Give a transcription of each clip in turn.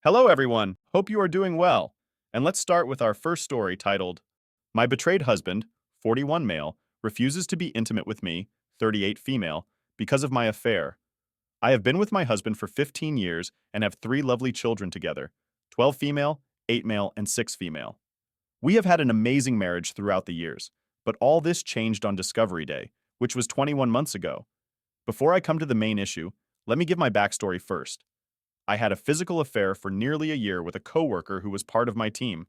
Hello, everyone. Hope you are doing well. And let's start with our first story titled, My Betrayed Husband, 41 male, refuses to be intimate with me, 38 female, because of my affair. I have been with my husband for 15 years and have three lovely children together, 12 female, 8 male, and 6 female. We have had an amazing marriage throughout the years, but all this changed on Discovery Day, which was 21 months ago. Before I come to the main issue, let me give my backstory first. I had a physical affair for nearly a year with a coworker who was part of my team.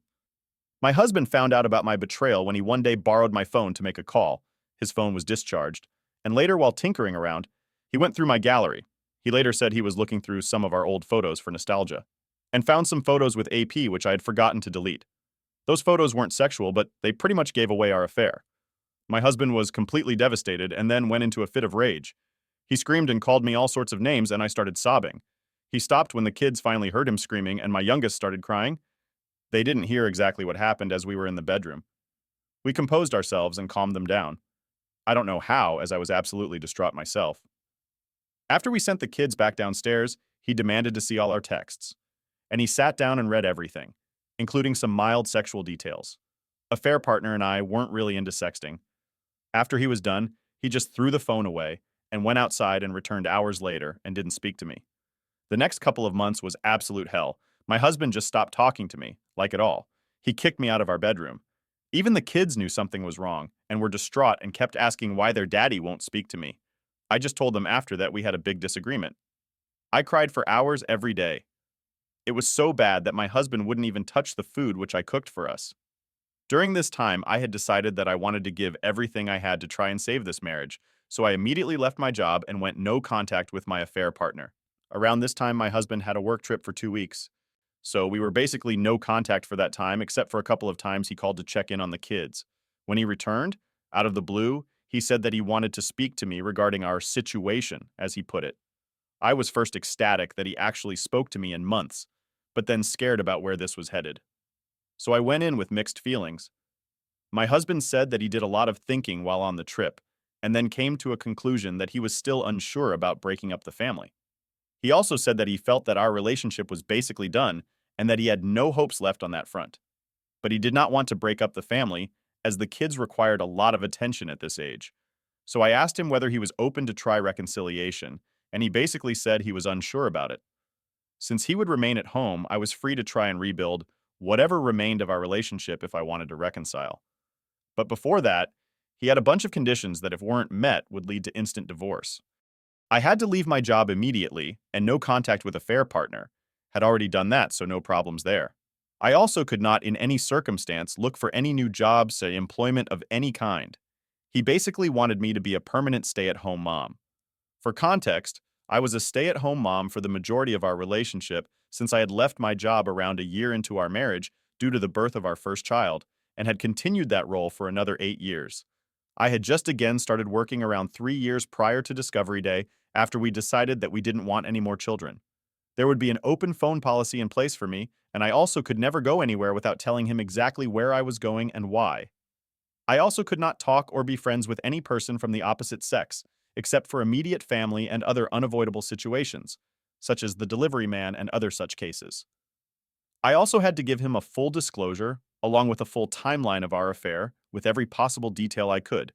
My husband found out about my betrayal when he one day borrowed my phone to make a call. His phone was discharged, and later, while tinkering around, he went through my gallery. He later said he was looking through some of our old photos for nostalgia, and found some photos with AP which I had forgotten to delete. Those photos weren't sexual, but they pretty much gave away our affair. My husband was completely devastated and then went into a fit of rage. He screamed and called me all sorts of names, and I started sobbing. He stopped when the kids finally heard him screaming and my youngest started crying. They didn't hear exactly what happened as we were in the bedroom. We composed ourselves and calmed them down. I don't know how, as I was absolutely distraught myself. After we sent the kids back downstairs, he demanded to see all our texts. And he sat down and read everything, including some mild sexual details. Affair partner and I weren't really into sexting. After he was done, he just threw the phone away and went outside and returned hours later and didn't speak to me. The next couple of months was absolute hell. My husband just stopped talking to me, like at all. He kicked me out of our bedroom. Even the kids knew something was wrong and were distraught and kept asking why their daddy won't speak to me. I just told them after that we had a big disagreement. I cried for hours every day. It was so bad that my husband wouldn't even touch the food which I cooked for us. During this time, I had decided that I wanted to give everything I had to try and save this marriage, so I immediately left my job and went no contact with my affair partner. Around this time, my husband had a work trip for 2 weeks. So we were basically no contact for that time, except for a couple of times he called to check in on the kids. When he returned, out of the blue, he said that he wanted to speak to me regarding our situation, as he put it. I was first ecstatic that he actually spoke to me in months, but then scared about where this was headed. So I went in with mixed feelings. My husband said that he did a lot of thinking while on the trip, and then came to a conclusion that he was still unsure about breaking up the family. He also said that he felt that our relationship was basically done and that he had no hopes left on that front. But he did not want to break up the family, as the kids required a lot of attention at this age. So I asked him whether he was open to try reconciliation, and he basically said he was unsure about it. Since he would remain at home, I was free to try and rebuild whatever remained of our relationship if I wanted to reconcile. But before that, he had a bunch of conditions that, if weren't met, would lead to instant divorce. I had to leave my job immediately, and no contact with affair partner. Had already done that, so no problems there. I also could not, in any circumstance, look for any new jobs, say employment of any kind. He basically wanted me to be a permanent stay-at-home mom. For context, I was a stay-at-home mom for the majority of our relationship since I had left my job around a year into our marriage due to the birth of our first child, and had continued that role for another 8 years. I had just again started working around 3 years prior to Discovery Day after we decided that we didn't want any more children. There would be an open phone policy in place for me, and I also could never go anywhere without telling him exactly where I was going and why. I also could not talk or be friends with any person from the opposite sex, except for immediate family and other unavoidable situations, such as the delivery man and other such cases. I also had to give him a full disclosure, along with a full timeline of our affair, with every possible detail I could.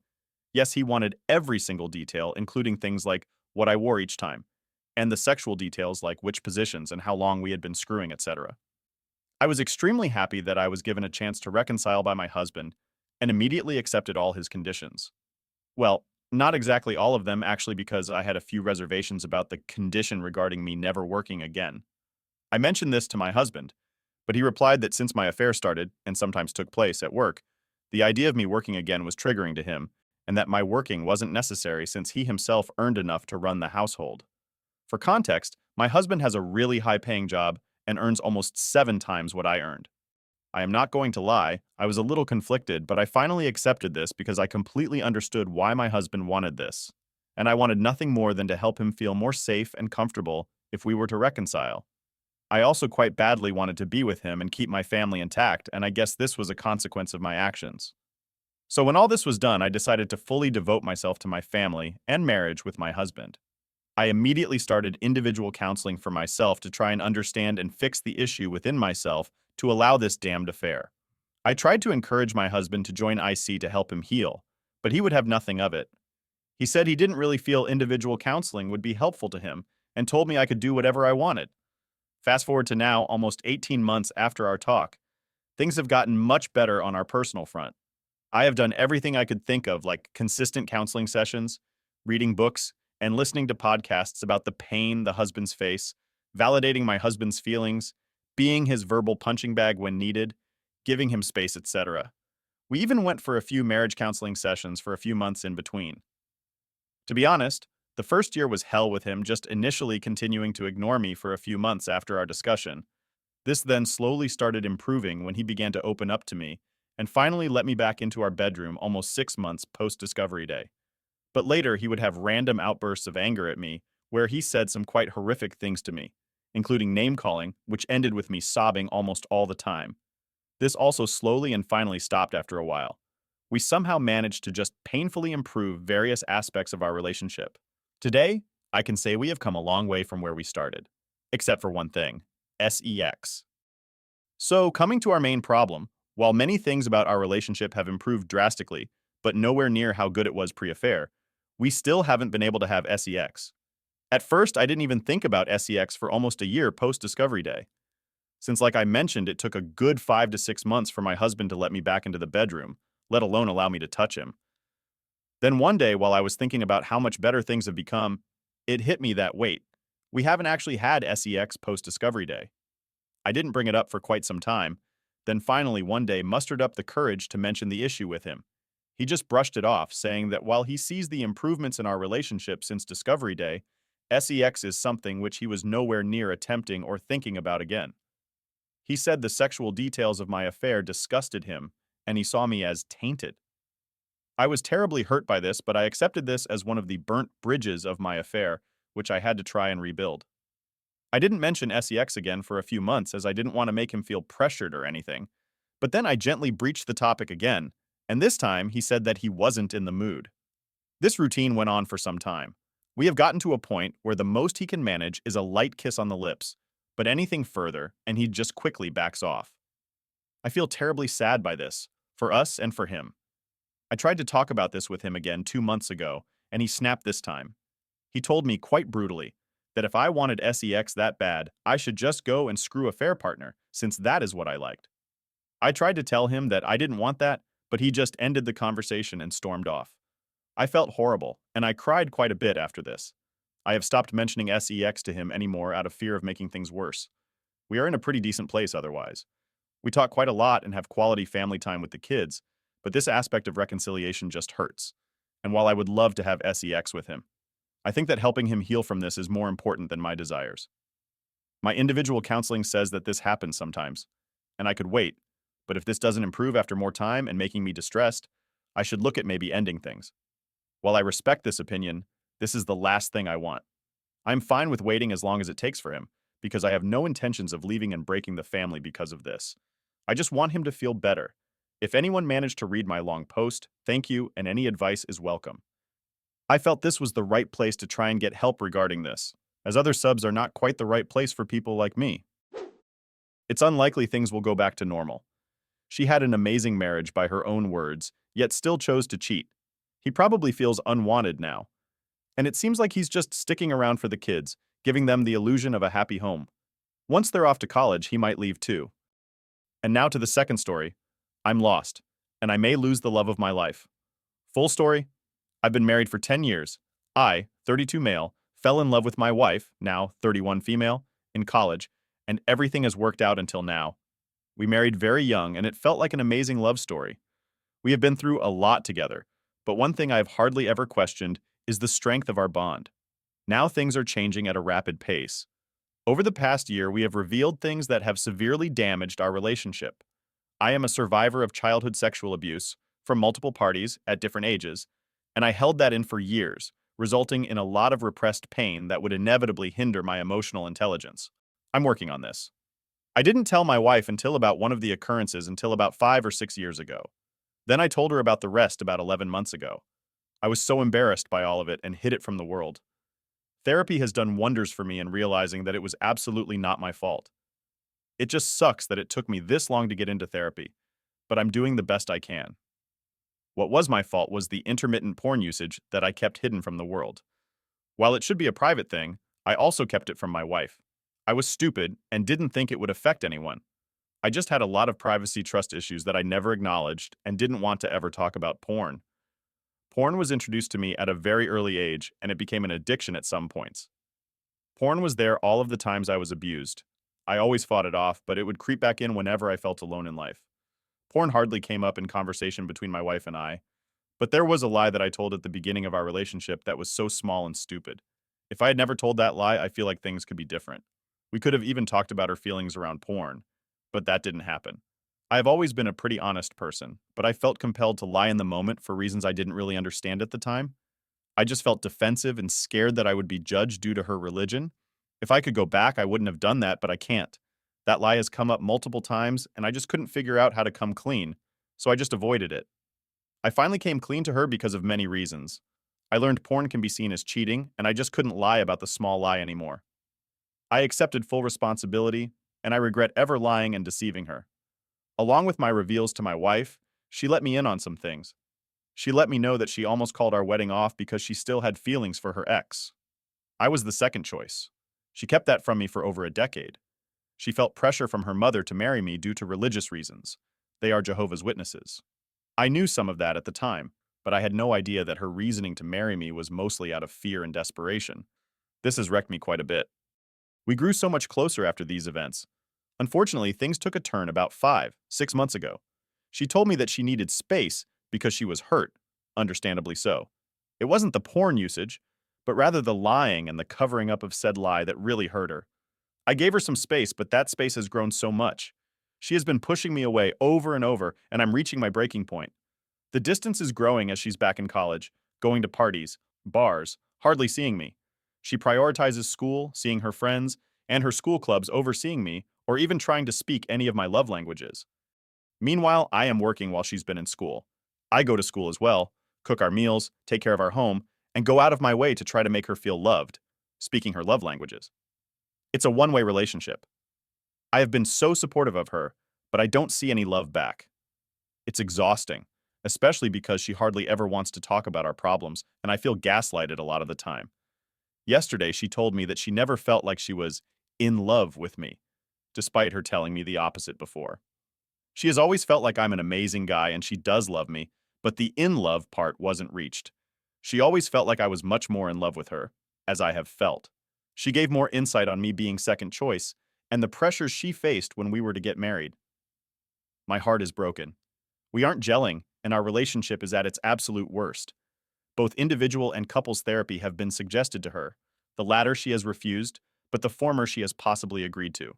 Yes, he wanted every single detail, including things like what I wore each time, and the sexual details like which positions and how long we had been screwing, etc. I was extremely happy that I was given a chance to reconcile by my husband, and immediately accepted all his conditions. Well, not exactly all of them, actually, because I had a few reservations about the condition regarding me never working again. I mentioned this to my husband, but he replied that since my affair started, and sometimes took place, at work, the idea of me working again was triggering to him, and that my working wasn't necessary since he himself earned enough to run the household. For context, my husband has a really high-paying job and earns almost 7 times what I earned. I am not going to lie, I was a little conflicted, but I finally accepted this because I completely understood why my husband wanted this, and I wanted nothing more than to help him feel more safe and comfortable if we were to reconcile. I also quite badly wanted to be with him and keep my family intact, and I guess this was a consequence of my actions. So when all this was done, I decided to fully devote myself to my family and marriage with my husband. I immediately started individual counseling for myself to try and understand and fix the issue within myself to allow this damned affair. I tried to encourage my husband to join IC to help him heal, but he would have nothing of it. He said he didn't really feel individual counseling would be helpful to him and told me I could do whatever I wanted. Fast forward to now, almost 18 months after our talk, things have gotten much better on our personal front. I have done everything I could think of, like consistent counseling sessions, reading books, and listening to podcasts about the pain the husbands face, validating my husband's feelings, being his verbal punching bag when needed, giving him space, etc. We even went for a few marriage counseling sessions for a few months in between. To be honest, the first year was hell with him, just initially continuing to ignore me for a few months after our discussion. This then slowly started improving when he began to open up to me and finally let me back into our bedroom almost 6 months post-Discovery Day. But later, he would have random outbursts of anger at me where he said some quite horrific things to me, including name-calling, which ended with me sobbing almost all the time. This also slowly and finally stopped after a while. We somehow managed to just painfully improve various aspects of our relationship. Today, I can say we have come a long way from where we started. Except for one thing: sex. So, coming to our main problem, while many things about our relationship have improved drastically, but nowhere near how good it was pre-affair, we still haven't been able to have sex. At first, I didn't even think about sex for almost a year post-Discovery Day. Since, like I mentioned, it took a good 5 to 6 months for my husband to let me back into the bedroom, let alone allow me to touch him. Then one day, while I was thinking about how much better things have become, it hit me that wait, we haven't actually had sex post-Discovery Day. I didn't bring it up for quite some time, then finally one day mustered up the courage to mention the issue with him. He just brushed it off, saying that while he sees the improvements in our relationship since Discovery Day, sex is something which he was nowhere near attempting or thinking about again. He said the sexual details of my affair disgusted him, and he saw me as tainted. I was terribly hurt by this, but I accepted this as one of the burnt bridges of my affair, which I had to try and rebuild. I didn't mention sex again for a few months as I didn't want to make him feel pressured or anything, but then I gently breached the topic again, and this time he said that he wasn't in the mood. This routine went on for some time. We have gotten to a point where the most he can manage is a light kiss on the lips, but anything further, and he just quickly backs off. I feel terribly sad by this, for us and for him. I tried to talk about this with him again 2 months ago, and he snapped this time. He told me quite brutally that if I wanted sex that bad, I should just go and screw a fair partner, since that is what I liked. I tried to tell him that I didn't want that, but he just ended the conversation and stormed off. I felt horrible, and I cried quite a bit after this. I have stopped mentioning sex to him anymore out of fear of making things worse. We are in a pretty decent place otherwise. We talk quite a lot and have quality family time with the kids, but this aspect of reconciliation just hurts. And while I would love to have sex with him, I think that helping him heal from this is more important than my desires. My individual counseling says that this happens sometimes, and I could wait, but if this doesn't improve after more time and making me distressed, I should look at maybe ending things. While I respect this opinion, this is the last thing I want. I'm fine with waiting as long as it takes for him, because I have no intentions of leaving and breaking the family because of this. I just want him to feel better. If anyone managed to read my long post, thank you, and any advice is welcome. I felt this was the right place to try and get help regarding this, as other subs are not quite the right place for people like me. It's unlikely things will go back to normal. She had an amazing marriage by her own words, yet still chose to cheat. He probably feels unwanted now. And it seems like he's just sticking around for the kids, giving them the illusion of a happy home. Once they're off to college, he might leave too. And now to the second story. I'm lost, and I may lose the love of my life. Full story: I've been married for 10 years. I, 32 male, fell in love with my wife, now 31 female, in college, and everything has worked out until now. We married very young, and it felt like an amazing love story. We have been through a lot together, but one thing I have hardly ever questioned is the strength of our bond. Now things are changing at a rapid pace. Over the past year, we have revealed things that have severely damaged our relationship. I am a survivor of childhood sexual abuse from multiple parties at different ages, and I held that in for years, resulting in a lot of repressed pain that would inevitably hinder my emotional intelligence. I'm working on this. I didn't tell my wife until about one of the occurrences until about 5 or 6 years ago. Then I told her about the rest about 11 months ago. I was so embarrassed by all of it and hid it from the world. Therapy has done wonders for me in realizing that it was absolutely not my fault. It just sucks that it took me this long to get into therapy, but I'm doing the best I can. What was my fault was the intermittent porn usage that I kept hidden from the world. While it should be a private thing, I also kept it from my wife. I was stupid and didn't think it would affect anyone. I just had a lot of privacy trust issues that I never acknowledged and didn't want to ever talk about porn. Porn was introduced to me at a very early age, and it became an addiction at some points. Porn was there all of the times I was abused. I always fought it off, but it would creep back in whenever I felt alone in life. Porn hardly came up in conversation between my wife and I, but there was a lie that I told at the beginning of our relationship that was so small and stupid. If I had never told that lie, I feel like things could be different. We could have even talked about her feelings around porn, but that didn't happen. I have always been a pretty honest person, but I felt compelled to lie in the moment for reasons I didn't really understand at the time. I just felt defensive and scared that I would be judged due to her religion. If I could go back, I wouldn't have done that, but I can't. That lie has come up multiple times, and I just couldn't figure out how to come clean, so I just avoided it. I finally came clean to her because of many reasons. I learned porn can be seen as cheating, and I just couldn't lie about the small lie anymore. I accepted full responsibility, and I regret ever lying and deceiving her. Along with my reveals to my wife, she let me in on some things. She let me know that she almost called our wedding off because she still had feelings for her ex. I was the second choice. She kept that from me for over a decade. She felt pressure from her mother to marry me due to religious reasons. They are Jehovah's Witnesses. I knew some of that at the time, but I had no idea that her reasoning to marry me was mostly out of fear and desperation. This has wrecked me quite a bit. We grew so much closer after these events. Unfortunately, things took a turn about 6 months ago. She told me that she needed space because she was hurt, understandably so. It wasn't the porn usage, but rather the lying and the covering up of said lie that really hurt her. I gave her some space, but that space has grown so much. She has been pushing me away over and over, and I'm reaching my breaking point. The distance is growing as she's back in college, going to parties, bars, hardly seeing me. She prioritizes school, seeing her friends, and her school clubs over seeing me, or even trying to speak any of my love languages. Meanwhile, I am working while she's been in school. I go to school as well, cook our meals, take care of our home, and go out of my way to try to make her feel loved, speaking her love languages. It's a one-way relationship. I have been so supportive of her, but I don't see any love back. It's exhausting, especially because she hardly ever wants to talk about our problems, and I feel gaslighted a lot of the time. Yesterday, she told me that she never felt like she was in love with me, despite her telling me the opposite before. She has always felt like I'm an amazing guy and she does love me, but the in love part wasn't reached. She always felt like I was much more in love with her, as I have felt. She gave more insight on me being second choice and the pressures she faced when we were to get married. My heart is broken. We aren't gelling, and our relationship is at its absolute worst. Both individual and couples therapy have been suggested to her. The latter she has refused, but the former she has possibly agreed to.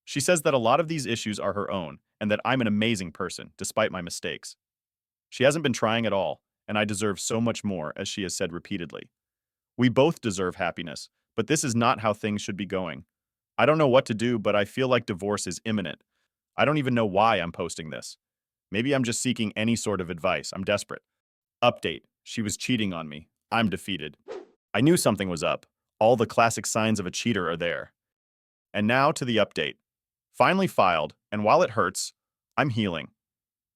She says that a lot of these issues are her own, and that I'm an amazing person, despite my mistakes. She hasn't been trying at all, and I deserve so much more, as she has said repeatedly. We both deserve happiness, but this is not how things should be going. I don't know what to do, but I feel like divorce is imminent. I don't even know why I'm posting this. Maybe I'm just seeking any sort of advice. I'm desperate. Update. She was cheating on me. I'm defeated. I knew something was up. All the classic signs of a cheater are there. And now to the update. Finally filed, and while it hurts, I'm healing.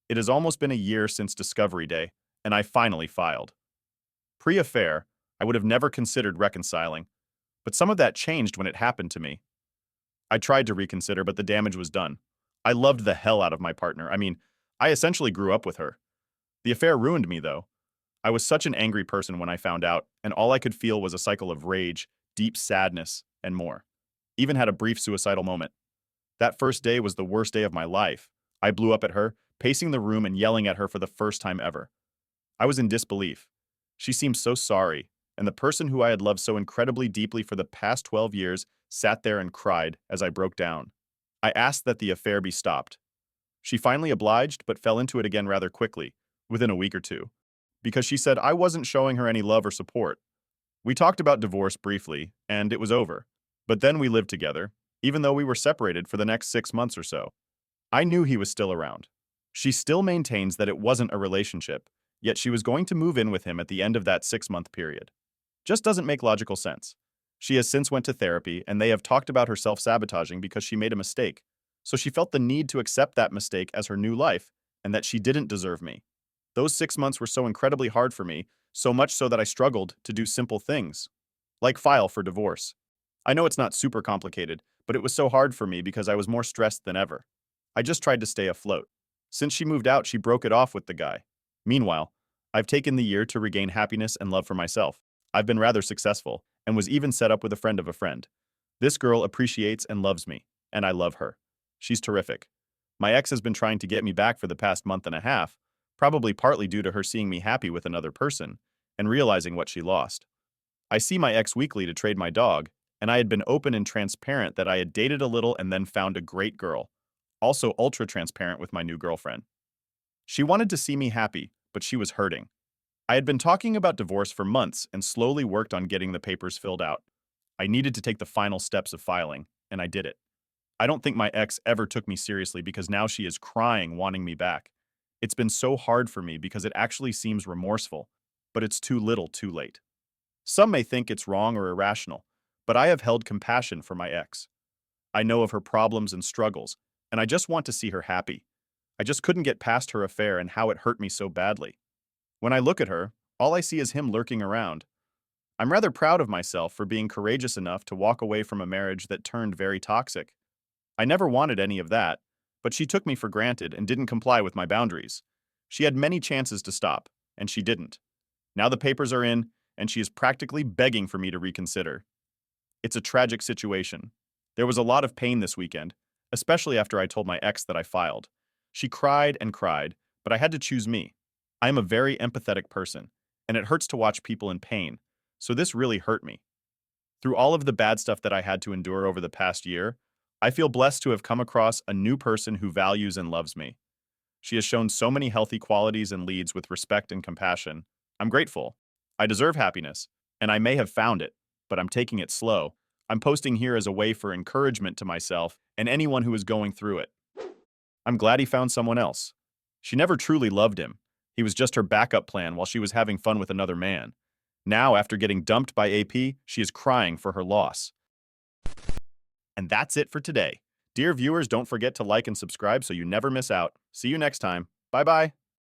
It has almost been a year since Discovery Day, and I finally filed. Pre-affair, I would have never considered reconciling, but some of that changed when it happened to me. I tried to reconsider, but the damage was done. I loved the hell out of my partner. I essentially grew up with her. The affair ruined me, though. I was such an angry person when I found out, and all I could feel was a cycle of rage, deep sadness, and more. Even had a brief suicidal moment. That first day was the worst day of my life. I blew up at her, pacing the room and yelling at her for the first time ever. I was in disbelief. She seemed so sorry, and the person who I had loved so incredibly deeply for the past 12 years sat there and cried as I broke down. I asked that the affair be stopped. She finally obliged, but fell into it again rather quickly, within a week or two, because she said I wasn't showing her any love or support. We talked about divorce briefly, and it was over. But then we lived together, even though we were separated for the next 6 months or so. I knew he was still around. She still maintains that it wasn't a relationship, yet she was going to move in with him at the end of that 6-month period. Just doesn't make logical sense. She has since went to therapy, and they have talked about her self-sabotaging because she made a mistake. So she felt the need to accept that mistake as her new life, and that she didn't deserve me. Those 6 months were so incredibly hard for me, so much so that I struggled to do simple things, like file for divorce. I know it's not super complicated, but it was so hard for me because I was more stressed than ever. I just tried to stay afloat. Since she moved out, she broke it off with the guy. Meanwhile, I've taken the year to regain happiness and love for myself. I've been rather successful, and was even set up with a friend of a friend. This girl appreciates and loves me, and I love her. She's terrific. My ex has been trying to get me back for the past month and a half, probably partly due to her seeing me happy with another person and realizing what she lost. I see my ex weekly to trade my dog, and I had been open and transparent that I had dated a little and then found a great girl. Also ultra transparent with my new girlfriend. She wanted to see me happy, but she was hurting. I had been talking about divorce for months and slowly worked on getting the papers filled out. I needed to take the final steps of filing, and I did it. I don't think my ex ever took me seriously because now she is crying, wanting me back. It's been so hard for me because it actually seems remorseful, but it's too little too late. Some may think it's wrong or irrational, but I have held compassion for my ex. I know of her problems and struggles, and I just want to see her happy. I just couldn't get past her affair and how it hurt me so badly. When I look at her, all I see is him lurking around. I'm rather proud of myself for being courageous enough to walk away from a marriage that turned very toxic. I never wanted any of that, but she took me for granted and didn't comply with my boundaries. She had many chances to stop, and she didn't. Now the papers are in, and she is practically begging for me to reconsider. It's a tragic situation. There was a lot of pain this weekend, especially after I told my ex that I filed. She cried and cried, but I had to choose me. I am a very empathetic person, and it hurts to watch people in pain, so this really hurt me. Through all of the bad stuff that I had to endure over the past year, I feel blessed to have come across a new person who values and loves me. She has shown so many healthy qualities and leads with respect and compassion. I'm grateful. I deserve happiness, and I may have found it, but I'm taking it slow. I'm posting here as a way for encouragement to myself and anyone who is going through it. I'm glad he found someone else. She never truly loved him. He was just her backup plan while she was having fun with another man. Now, after getting dumped by AP, she is crying for her loss. And that's it for today. Dear viewers, don't forget to like and subscribe so you never miss out. See you next time. Bye-bye.